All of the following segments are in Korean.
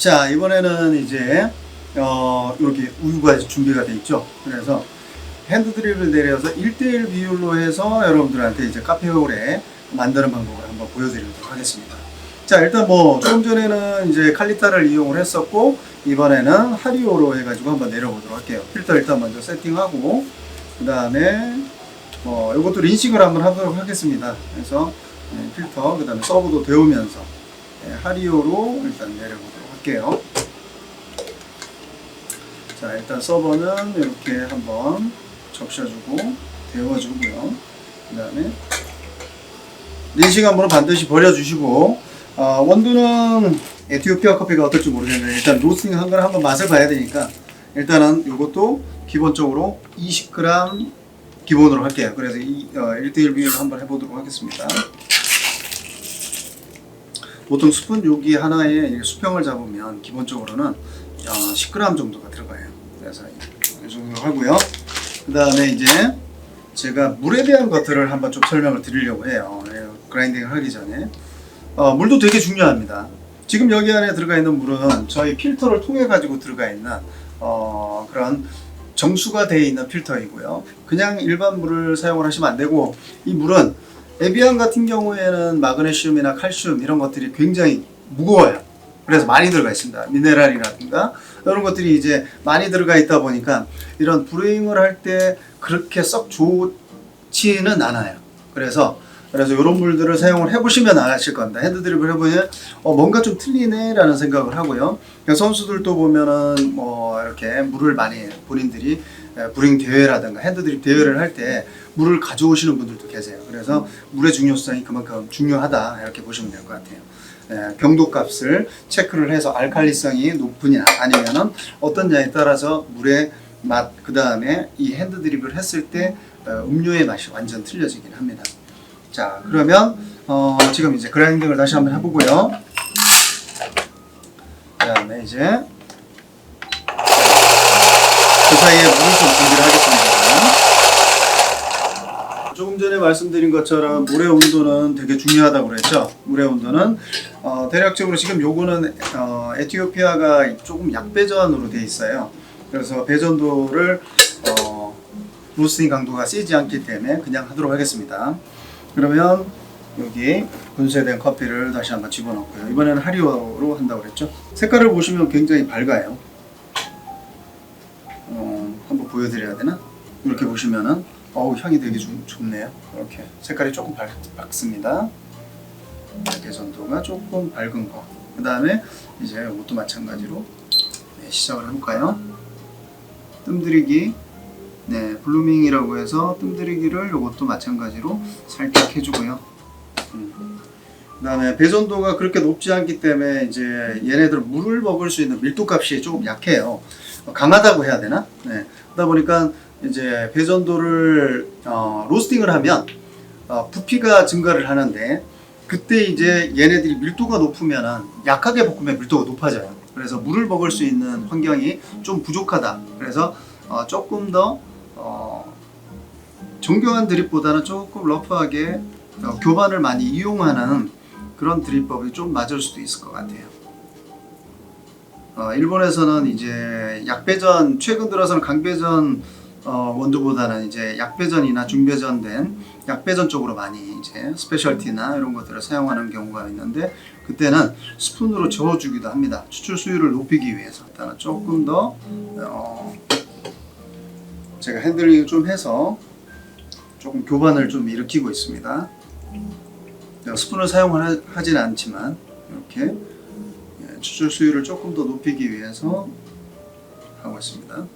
자, 이번에는 이제 이렇게 우유가 준비가 돼 있죠. 그래서 핸드 드립을 내려서 1대1 비율로 해서 여러분들한테 이제 카페오레 만드는 방법을 한번 보여드리도록 하겠습니다. 자, 일단 뭐 조금 전에는 이제 칼리타를 이용을 했었고, 이번에는 하리오로 해가지고 한번 내려보도록 할게요. 필터 일단 먼저 세팅하고, 그 다음에 이것도 린싱을 한번 하도록 하겠습니다. 그래서 필터, 그 다음에 서브도 데우면서 하리오로 일단 내려보도록 할게요. 자, 일단 서버는 이렇게 한번 적셔주고 데워주고요. 그 다음에 린싱 한 번은 반드시 버려주시고, 원두는 에티오피아 커피가 어떨지 모르겠는데 일단 로스팅 한 거를 한번 맛을 봐야 되니까 일단은 이것도 기본적으로 20g 기본으로 할게요. 그래서 1대1 비율로 한번 해보도록 하겠습니다. 보통 스푼 여기 하나에 수평을 잡으면 기본적으로는 10g 정도가 들어가요. 그래서 이 정도 하고요. 그 다음에 이제 제가 물에 대한 것들을 한번 좀 설명을 드리려고 해요. 그라인딩을 하기 전에 물도 되게 중요합니다. 지금 여기 안에 들어가 있는 물은 저희 필터를 통해 가지고 들어가 있는 그런 정수가 되어 있는 필터이고요. 그냥 일반 물을 사용을 하시면 안 되고, 이 물은 에비안 같은 경우에는 마그네슘이나 칼슘 이런 것들이 굉장히 무거워요. 그래서 많이 들어가 있습니다. 미네랄이라든가 이런 것들이 이제 많이 들어가 있다 보니까 이런 브루잉을 할 때 그렇게 썩 좋지는 않아요. 그래서 이런 물들을 사용을 해보시면 아실 겁니다. 핸드드립을 해보면 뭔가 좀 틀리네 라는 생각을 하고요. 선수들도 보면은 이렇게 물을 많이 본인들이 브루잉 대회라든가 핸드드립 대회를 할 때 물을 가져오시는 분들도 계세요. 그래서 물의 중요성이 그만큼 중요하다 이렇게 보시면 될 것 같아요. 경도값을 체크를 해서 알칼리성이 높으냐 아니면은 어떻냐에 따라서 물의 맛, 그 다음에 이 핸드드립을 했을 때 음료의 맛이 완전 틀려지긴 합니다. 자, 그러면 지금 이제 그라인딩을 다시 한번 해보고요. 그 다음에 이제 그 사이에 물을 좀 준비를 하겠습니다. 조금 전에 말씀드린 것처럼 물의 온도는 되게 중요하다고 그랬죠. 물의 온도는 대략적으로 지금 요거는 에티오피아가 조금 약배전으로 되어 있어요. 그래서 배전도를 로스팅 강도가 세지 않기 때문에 그냥 하도록 하겠습니다. 그러면 여기 분쇄된 커피를 다시 한번 집어넣고요. 이번에는 하리오로 한다고 그랬죠. 색깔을 보시면 굉장히 밝아요. 한번 보여드려야 되나? 이렇게 보시면은 향이 되게 좋네요. 이렇게 색깔이 조금 밝습니다. 배전도가 조금 밝은 거. 그 다음에 이제 이것도 마찬가지로 시작을 해볼까요? 뜸들이기, 블루밍이라고 해서 뜸들이기를 이것도 마찬가지로 살짝 해주고요. 그 다음에 배전도가 그렇게 높지 않기 때문에 이제 얘네들 물을 먹을 수 있는 밀도값이 조금 약해요. 강하다고 해야 되나? 그러다 보니까 이제 배전도를 로스팅을 하면 부피가 증가를 하는데, 그때 이제 얘네들이 밀도가 높으면 약하게 볶으면 밀도가 높아져요. 그래서 물을 먹을 수 있는 환경이 좀 부족하다. 그래서 조금 더 정교한 드립보다는 조금 러프하게 교반을 많이 이용하는 그런 드립법이 좀 맞을 수도 있을 것 같아요. 일본에서는 이제 약배전, 최근 들어서는 강배전 원두보다는 이제 약배전이나 중배전된 약배전 쪽으로 많이 이제 스페셜티나 이런 것들을 사용하는 경우가 있는데, 그때는 스푼으로 저어주기도 합니다. 추출 수율을 높이기 위해서. 일단은 조금 더 제가 핸들링을 좀 해서 조금 교반을 좀 일으키고 있습니다. 스푼을 사용을 하진 않지만 이렇게 추출 수율을 조금 더 높이기 위해서 하고 있습니다.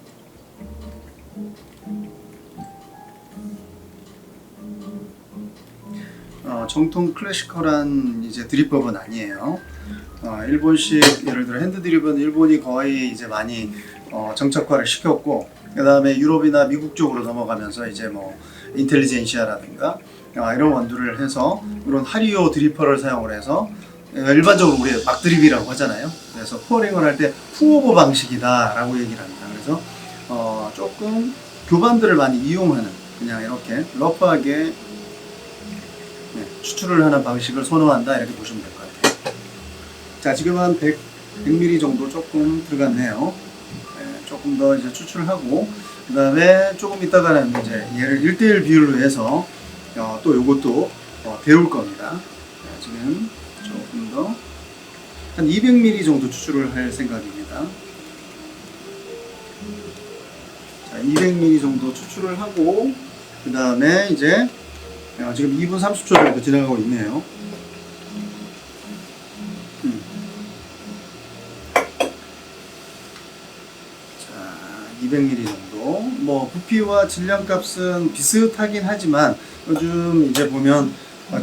정통 클래시컬한 이제 드립법은 아니에요. 일본식, 예를 들어 핸드 드립은 일본이 거의 이제 많이 정착화를 시켰고, 그 다음에 유럽이나 미국 쪽으로 넘어가면서 이제 인텔리젠시아라든가 이런 원두를 해서 이런 하리오 드리퍼를 사용을 해서 일반적으로 우리 막 드립이라고 하잖아요. 그래서 포어링을 할 때 푸오버 방식이다 라고 얘기를 합니다. 그래서 조금 교반들을 많이 이용하는, 그냥 이렇게 러프하게 추출을 하는 방식을 선호한다 이렇게 보시면 될 것 같아요. 자, 지금 한 100ml 정도 조금 들어갔네요. 네, 조금 더 이제 추출을 하고, 그 다음에 조금 있다가는 이제 얘를 1대1 비율로 해서 또 요것도 데울 겁니다. 네, 지금 조금 더 한 200ml 정도 추출을 할 생각입니다. 자, 200ml 정도 추출을 하고, 그 다음에 이제 지금 2분 30초 정도 지나가고 있네요. 자, 200ml 정도. 뭐 부피와 질량값은 비슷하긴 하지만 요즘 이제 보면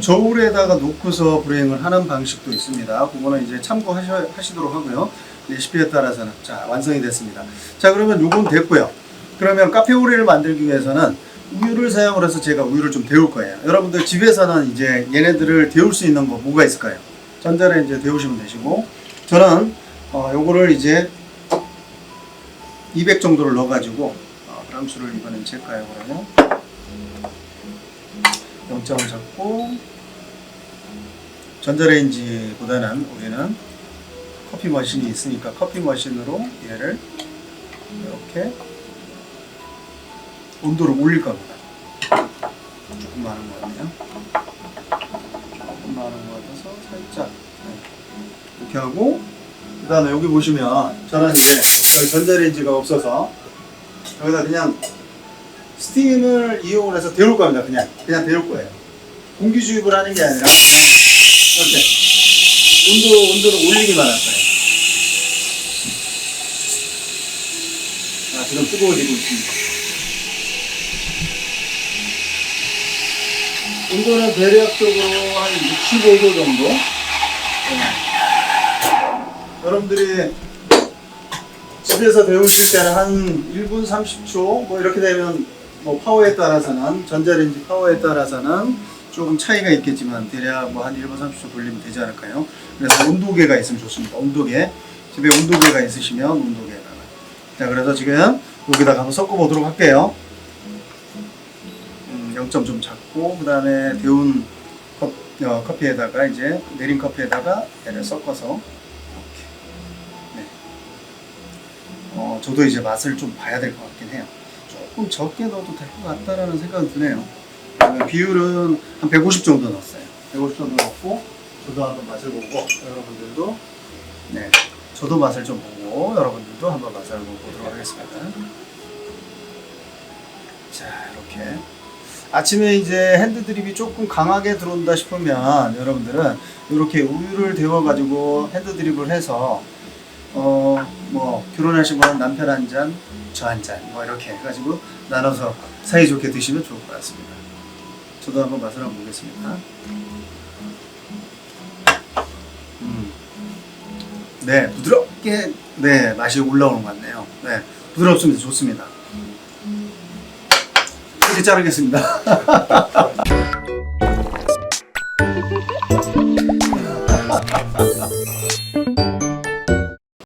저울에다가 놓고서 불행을 하는 방식도 있습니다. 그거는 이제 참고하시도록 하고요. 레시피에 따라서는. 자, 완성이 됐습니다. 자, 그러면 요건 됐고요. 그러면 카페오레를 만들기 위해서는 우유를 사용을 해서 제가 우유를 좀 데울 거예요. 여러분들 집에서는 이제 얘네들을 데울 수 있는 거 뭐가 있을까요? 전자레인지에 데우시면 되시고, 저는 요거를 이제 200 정도를 넣어가지고 그람수를 이번엔 잴까요? 그러면 0점을 잡고, 전자레인지보다는 우리는 커피 머신이 있으니까 커피 머신으로 얘를 이렇게 온도를 올릴 겁니다. 조금 많은 것 같네요. 조금 많은 것 같아서 살짝 이렇게 하고, 그 다음에 여기 보시면 저는 이제 여기 전자레인지가 없어서 여기다 그냥 스팀을 이용을 해서 데울 겁니다. 그냥 데울 거예요. 공기 주입을 하는 게 아니라 그냥 이렇게 온도를 올리기만 할 거예요. 자, 지금 뜨거워지고 있습니다. 온도는 대략적으로 한 65도 정도. 여러분들이 집에서 데우실 때는 한 1분 30초 뭐 이렇게 되면 뭐 파워에 따라서는 전자레인지 파워에 따라서는 조금 차이가 있겠지만 대략 뭐 한 1분 30초 돌리면 되지 않을까요? 그래서 온도계가 있으면 좋습니다. 온도계. 집에 온도계가 있으시면 온도계에다가. 자, 그래서 지금 여기다가 한번 섞어 보도록 할게요. 0점 좀 잡고, 그 다음에 데운 커피에다가 이제 내린 커피에다가 얘를 섞어서 이렇게. 네. 저도 이제 맛을 좀 봐야 될 것 같긴 해요. 조금 적게 넣어도 될 것 같다라는 생각이 드네요. 비율은 한 150 정도 넣었어요. 150 정도 넣고, 저도 한번 맛을 보고, 여러분들도, 네, 저도 맛을 좀 보고, 여러분들도 한번 맛을 한번 보도록 하겠습니다. 자, 이렇게. 아침에 이제 핸드드립이 조금 강하게 들어온다 싶으면 여러분들은 이렇게 우유를 데워가지고 핸드드립을 해서 뭐 결혼하시면 남편 한 잔, 저 한 잔, 뭐 이렇게 해가지고 나눠서 사이좋게 드시면 좋을 것 같습니다. 저도 한번 맛을 한번 보겠습니다. 네, 부드럽게 네 맛이 올라오는 것 같네요. 네, 부드럽습니다. 좋습니다. 이렇게 자르겠습니다.